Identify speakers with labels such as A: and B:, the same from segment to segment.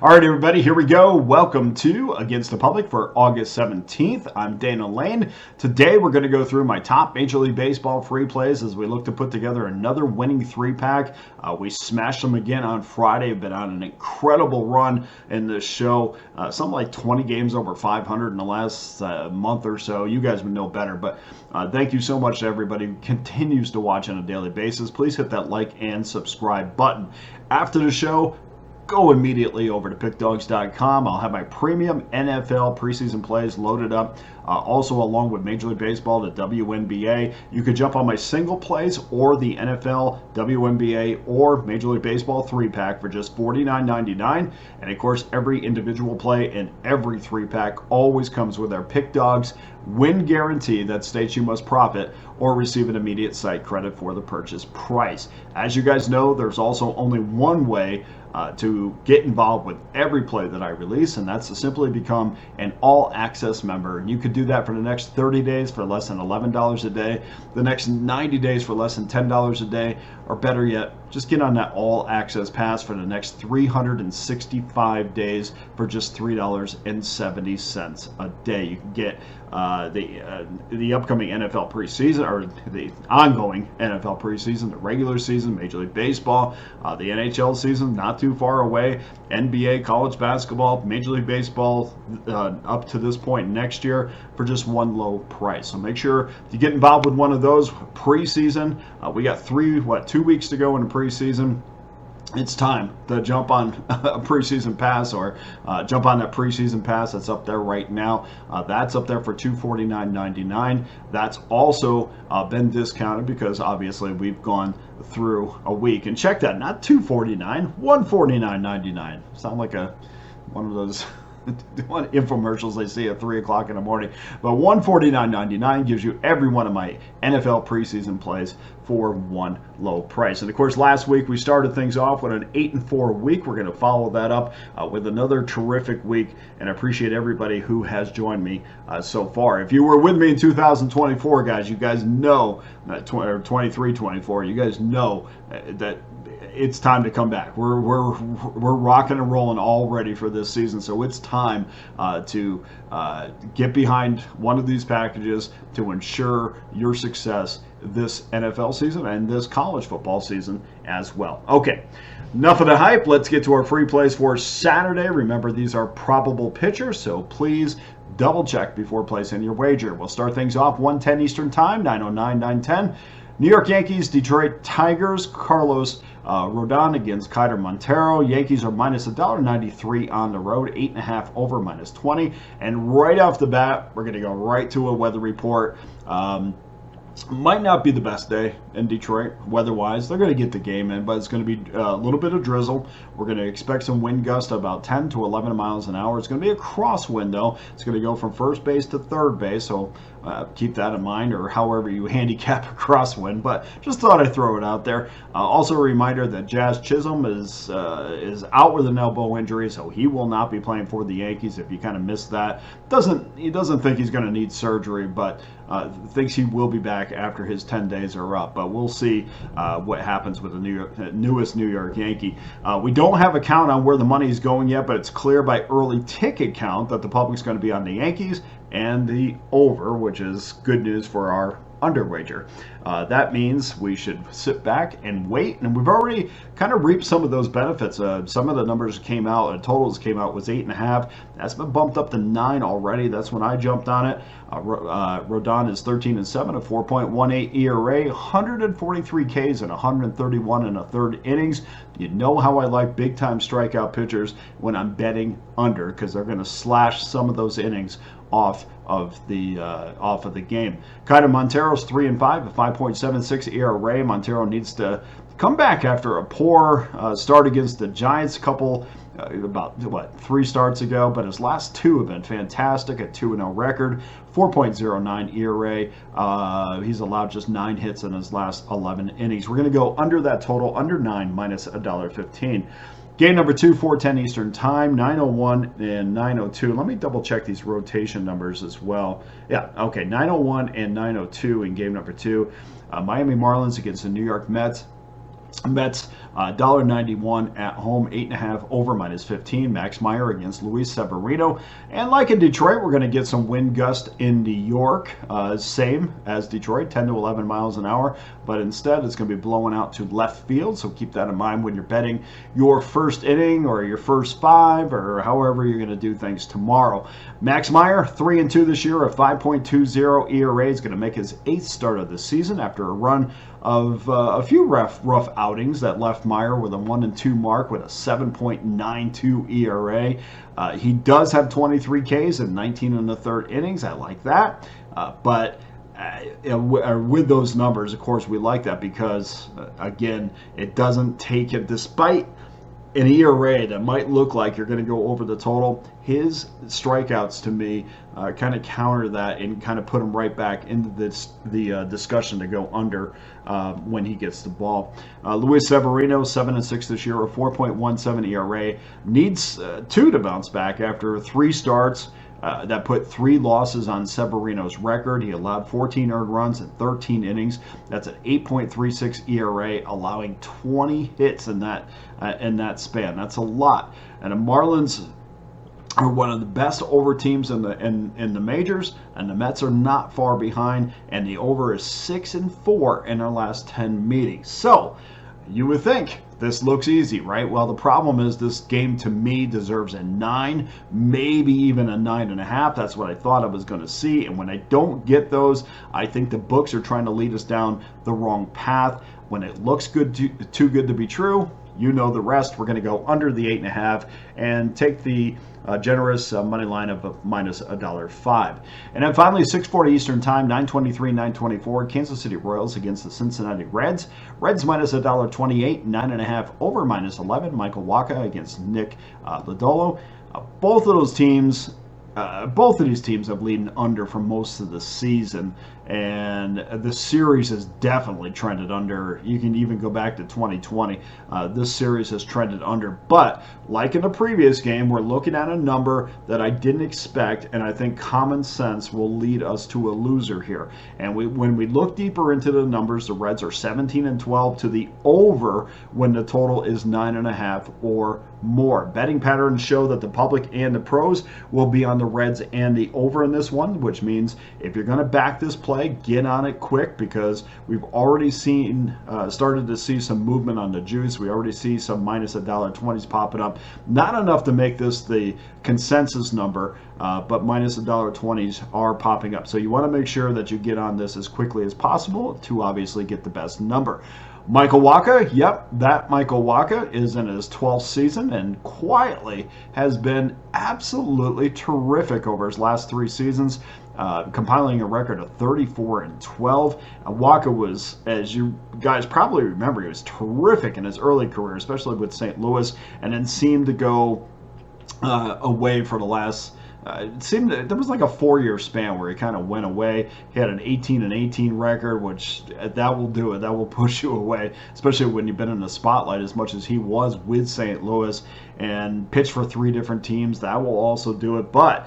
A: All right, everybody, here we go. Welcome to Against the Public for August 17th. I'm Dana Lane. Today, we're going to go through my top Major League Baseball free plays as we look to put together another winning three-pack. We smashed them again on Friday. Been on an incredible run in this show. Something like 20 games over 500 in the last month or so. You guys would know better, but thank you so much to everybody who continues to watch on a daily basis. Please hit that like and subscribe button. After the show, go immediately over to Pickdawgz.com. I'll have my premium NFL preseason plays loaded up. Also, along with Major League Baseball, the WNBA. You could jump on my single plays or the NFL, WNBA, or Major League Baseball 3-pack for just $49.99. And of course, every individual play in every 3-pack always comes with our Pick Dawgz win guarantee that states you must profit or receive an immediate site credit for the purchase price. As you guys know, there's also only one way to get involved with every play that I release, and that's to simply become an all-access member. And you could do that for the next 30 days for less than $11 a day, the next 90 days for less than $10 a day, or better yet, just get on that all-access pass for the next 365 days for just $3.70 a day. You can get the upcoming NFL preseason, or the ongoing NFL preseason, the regular season, Major League Baseball, the NHL season, not too far away, NBA, college basketball, Major League Baseball, up to this point next year for just one low price. So make sure you get involved with one of those preseason. We got 2 weeks to go in the preseason. It's time to jump on a preseason pass, or jump on that preseason pass that's up there right now. That's up there for $249.99. That's also been discounted because obviously we've gone through a week. And check that, not $249, $149.99. Sound like one of those infomercials I see at 3 o'clock in the morning. But $149.99 gives you every one of my NFL preseason plays for one low price. And of course, last week we started things off with an 8-4 week. We're going to follow that up with another terrific week, and I appreciate everybody who has joined me so far. If you were with me in 2024, guys, you guys know, or 23-24, you guys know that it's time to come back. We're rocking and rolling already for this season, so it's time to get behind one of these packages to ensure your success this NFL season and this college football season as well. Okay, enough of the hype. Let's get to our free plays for Saturday. Remember, these are probable pitchers, so please double check before placing your wager. We'll start things off 1:10 Eastern Time, 9:09, 9:10. New York Yankees, Detroit Tigers, Carlos Rodon against Kiter Montero. Yankees are minus $1.93 on the road, 8.5 over minus 20. And right off the bat, we're going to go right to a weather report. Might not be the best day in Detroit weather-wise. They're going to get the game in, but it's going to be a little bit of drizzle. We're going to expect some wind gusts about 10 to 11 miles an hour. It's going to be a crosswind, though. It's going to go from first base to third base, so keep that in mind, or however you handicap a crosswind. But just thought I'd throw it out there. Also a reminder that Jazz Chisholm is out with an elbow injury, so he will not be playing for the Yankees. If you kind of missed that, he doesn't think he's going to need surgery, but thinks he will be back after his 10 days are up. But we'll see what happens with the newest New York Yankee. We don't have a count on where the money is going yet, but it's clear by early ticket count that the public's going to be on the Yankees and the over, which is good news for our under wager. That means we should sit back and wait, and we've already kind of reaped some of those benefits. Some of the numbers came out, totals came out was 8.5. That's been bumped up to 9 already. That's when I jumped on it. Rodon is 13-7, a 4.18 ERA, 143 Ks and 131 and a third innings. You know how I like big time strikeout pitchers when I'm betting under, because they're going to slash some of those innings off of the game. Kiter Montero's 3-5, a 5.76 ERA. Montero needs to come back after a poor start against the Giants about 3 starts ago, but his last 2 have been fantastic. A 2-0 record, 4.09 ERA. He's allowed just 9 hits in his last 11 innings. We're going to go under that total, under 9, minus $1.15. Game number 2, 4:10 Eastern Time, 9:01 and 9:02. Let me double check these rotation numbers as well. Yeah, okay, 9:01 and 9:02 in game number 2. Miami Marlins against the New York Mets. $1.91 at home, 8.5 over -15. Max Meyer against Luis Severino. And like in Detroit, we're going to get some wind gust in New York. Same as Detroit, 10 to 11 miles an hour. But instead, it's going to be blowing out to left field. So keep that in mind when you're betting your first inning or your first five or however you're going to do things tomorrow. Max Meyer, 3-2 this year, a 5.20 ERA, is going to make his 8th start of the season after a run of a few rough outings that left Meyer with a 1-2 mark with a 7.92 ERA. He does have 23 Ks in 19 1/3 innings. I like that. But with those numbers, of course, we like that because, again, it doesn't take it, despite an ERA that might look like you're going to go over the total. His strikeouts, to me, kind of counter that and kind of put him right back into the discussion to go under when he gets the ball. Luis Severino, 7-6 this year, a 4.17 ERA, needs 2 to bounce back after 3 starts. That put 3 losses on Severino's record. He allowed 14 earned runs in 13 innings. That's an 8.36 ERA, allowing 20 hits in that span. That's a lot. And the Marlins are one of the best over teams in the majors, and the Mets are not far behind. And the over is 6-4 in their last 10 meetings. So you would think this looks easy, right? Well, the problem is this game, to me, deserves a 9, maybe even a 9.5. That's what I thought I was going to see. And when I don't get those, I think the books are trying to lead us down the wrong path. When it looks good, too good to be true, you know the rest. We're going to go under the 8.5 and take the generous money line of -$1.05. And then finally, 6:40 Eastern Time, 9:23, 9:24, Kansas City Royals against the Cincinnati Reds. Reds -$1.28, 9.5 over -11. Michael Wacha against Nick Lodolo. Both of these teams have leading under for most of the season, and the series has definitely trended under. You can even go back to 2020. This series has trended under, but like in the previous game, we're looking at a number that I didn't expect, and I think common sense will lead us to a loser here. And when we look deeper into the numbers, the Reds are 17-12 to the over when the total is 9.5 or more. Betting patterns show that the public and the pros will be on the Reds and the over in this one, which means if you're going to back this play, get on it quick, because we've already started to see some movement on the juice. We already see some -$1.20s popping up. Not enough to make this the consensus number, but -$1.20s are popping up. So you want to make sure that you get on this as quickly as possible to obviously get the best number. Michael Wacha, yep, that Michael Wacha is in his 12th season and quietly has been absolutely terrific over his last 3 seasons, compiling a record of 34-12. Wacha was, as you guys probably remember, he was terrific in his early career, especially with St. Louis, and then seemed to go away for the last. It seemed that there was like a 4-year span where he kind of went away. He had an 18-18 record, which that will do it. That will push you away, especially when you've been in the spotlight as much as he was with St. Louis and pitched for 3 different teams. That will also do it. But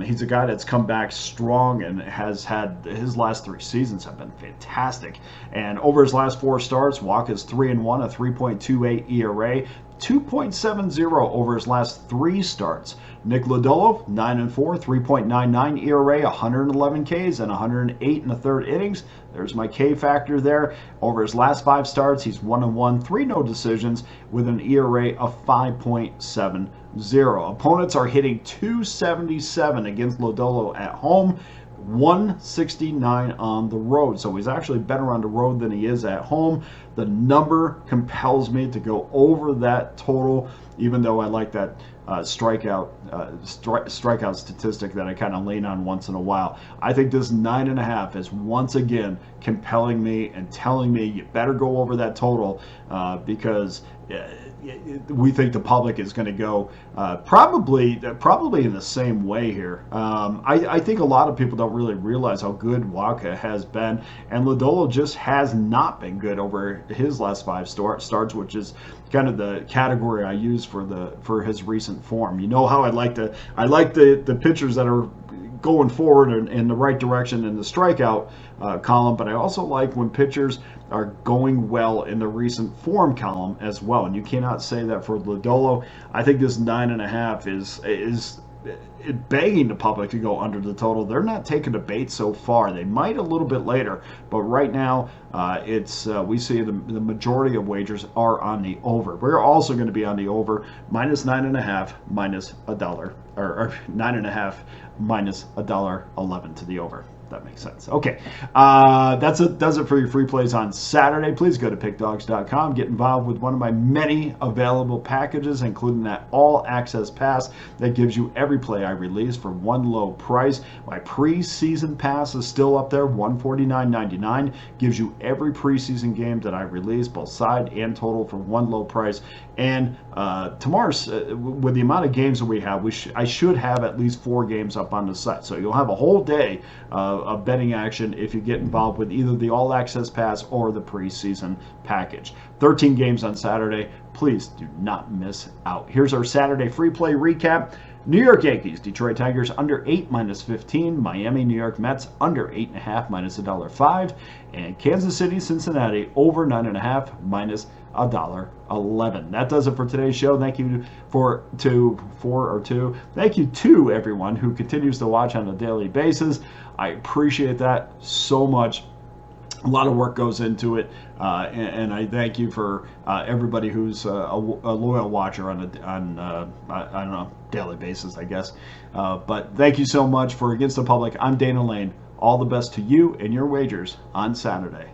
A: he's a guy that's come back strong and has had his last 3 seasons have been fantastic. And over his last 4 starts, Wacha's 3-1, a 3.28 ERA. 2.70 over his last 3 starts. Nick Lodolo, 9-4, 3.99 ERA, 111 Ks, and 108 1/3 innings. There's my K factor there. Over his last 5 starts, he's 1-1, 3 no decisions, with an ERA of 5.70. Opponents are hitting .277 against Lodolo at home, 169 on the road. So he's actually better on the road than he is at home. The number compels me to go over that total, even though I like that strikeout statistic that I kind of lean on once in a while. I think this 9.5 is once again compelling me and telling me you better go over that total, because we think the public is going to go probably in the same way here. I think a lot of people don't really realize how good Wacha has been, and Lodolo just has not been good over his last 5 starts, which is kind of the category I use for his recent form. You know how I like the pitchers that are going forward in the right direction in the strikeout column, but I also like when pitchers are going well in the recent form column as well. And you cannot say that for Lodolo. I think this 9.5 is begging the public to go under the total. They're not taking the bait so far. They might a little bit later, but right now we see the majority of wagers are on the over. We're also going to be on the over, minus 9.5, minus $1, or 9.5 minus $1.11 to the over. That makes sense. Okay, does it for your free plays on Saturday. Please go to pickdawgz.com. Get involved with one of my many available packages, including that all-access pass that gives you every play I release for one low price. My preseason pass is still up there, $149.99. Gives you every preseason game that I release, both side and total, for one low price. And tomorrow's, with the amount of games that we have, I should have at least 4 games up on the site. So you'll have a whole day of betting action if you get involved with either the All Access Pass or the preseason package. 13 games on Saturday. Please do not miss out. Here's our Saturday free play recap. New York Yankees, Detroit Tigers under 8 minus 15. Miami, New York Mets under 8.5 minus $1.05. And Kansas City, Cincinnati over 9.5 minus $1.11. That does it for today's show. Thank you Thank you to everyone who continues to watch on a daily basis. I appreciate that so much. A lot of work goes into it, and I thank you for everybody who's a loyal watcher on a daily basis, I guess. But thank you so much for Against the Public. I'm Dana Lane. All the best to you and your wagers on Saturday.